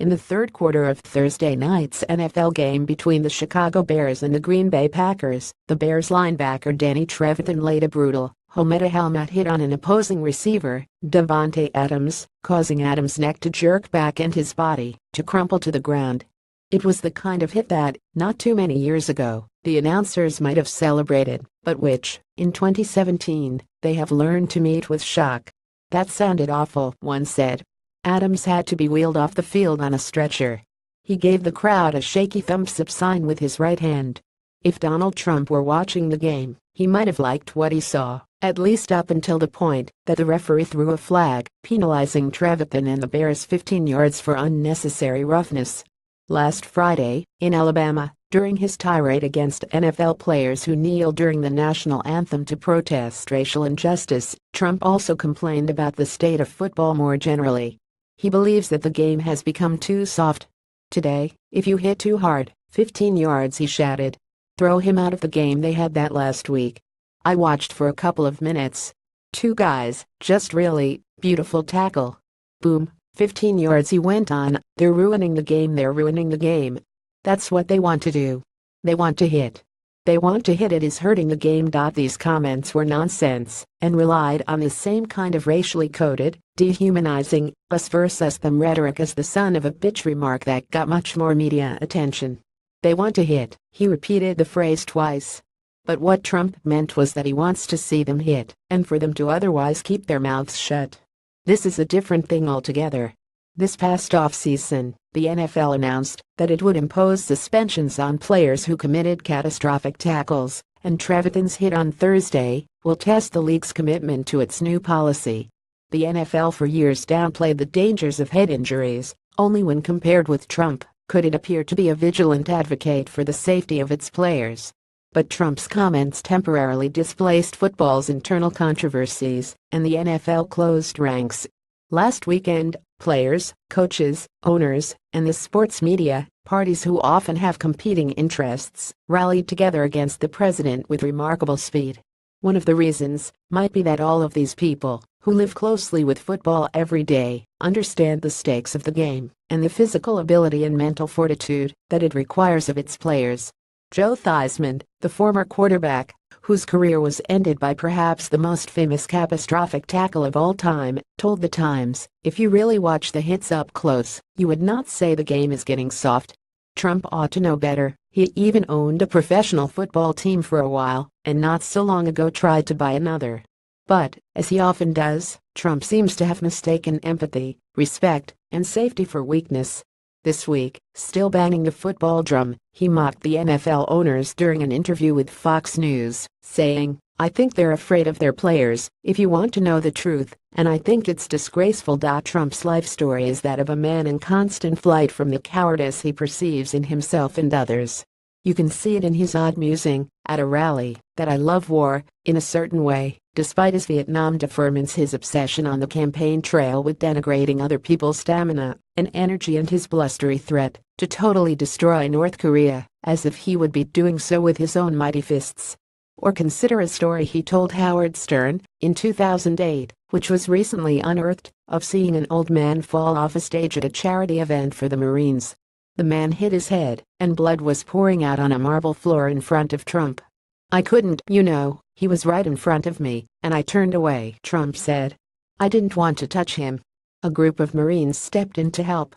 In the third quarter of Thursday night's N.F.L. game between the Chicago Bears and the Green Bay Packers, the Bears linebacker Danny Trevathan laid a brutal, helmet hit on an opposing receiver, Davante Adams, causing Adams' neck to jerk back and his body to crumple to the ground. It was the kind of hit that, not too many years ago, the announcers might have celebrated, but which, in 2017, they have learned to meet with shock. "That sounded awful," one said. Adams had to be wheeled off the field on a stretcher. He gave the crowd a shaky thumbs-up sign with his right hand. If Donald Trump were watching the game, he might have liked what he saw, at least up until the point that the referee threw a flag, penalizing Trevathan and the Bears 15 yards for unnecessary roughness. Last Friday, in Alabama, during his tirade against NFL players who kneeled during the national anthem to protest racial injustice, Trump also complained about the state of football more generally. He believes that the game has become too soft. "Today, if you hit too hard, 15 yards," he shouted. "Throw him out of the game. They had that last week. I watched for a couple of minutes. Two guys, just really beautiful tackle. Boom, 15 yards," he went on. "They're ruining the game. They're ruining the game. That's what they want to do. They want to hit. They want to hit. It is hurting the game." These comments were nonsense and relied on the same kind of racially coded, dehumanizing, us versus them rhetoric as the son of a bitch remark that got much more media attention. "They want to hit." He repeated the phrase twice. But what Trump meant was that he wants to see them hit and for them to otherwise keep their mouths shut. This is a different thing altogether. This past off-season, the NFL announced that it would impose suspensions on players who committed catastrophic tackles, and Trevathan's hit on Thursday will test the league's commitment to its new policy. The NFL for years downplayed the dangers of head injuries. Only when compared with Trump could it appear to be a vigilant advocate for the safety of its players. But Trump's comments temporarily displaced football's internal controversies, and the NFL closed ranks. Last weekend, players, coaches, owners, and the sports media, parties who often have competing interests, rallied together against the president with remarkable speed. One of the reasons might be that all of these people, who live closely with football every day, understand the stakes of the game and the physical ability and mental fortitude that it requires of its players. Joe Theismann, the former quarterback, whose career was ended by perhaps the most famous catastrophic tackle of all time, told The Times, "If you really watch the hits up close, you would not say the game is getting soft." Trump ought to know better. He even owned a professional football team for a while, and not so long ago tried to buy another. But, as he often does, Trump seems to have mistaken empathy, respect, and safety for weakness. This week, still banging the football drum, he mocked the NFL owners during an interview with Fox News, saying, "I think they're afraid of their players, if you want to know the truth, and I think it's disgraceful." Trump's life story is that of a man in constant flight from the cowardice he perceives in himself and others. You can see it in his odd musing, at a rally, that "I love war," in a certain way, despite his Vietnam deferments, his obsession on the campaign trail with denigrating other people's stamina and energy, and his blustery threat to totally destroy North Korea, as if he would be doing so with his own mighty fists. Or consider a story he told Howard Stern in 2008, which was recently unearthed, of seeing an old man fall off a stage at a charity event for the Marines. The man hit his head, and blood was pouring out on a marble floor in front of Trump. "I couldn't, he was right in front of me, and I turned away," Trump said. "I didn't want to touch him." A group of Marines stepped in to help,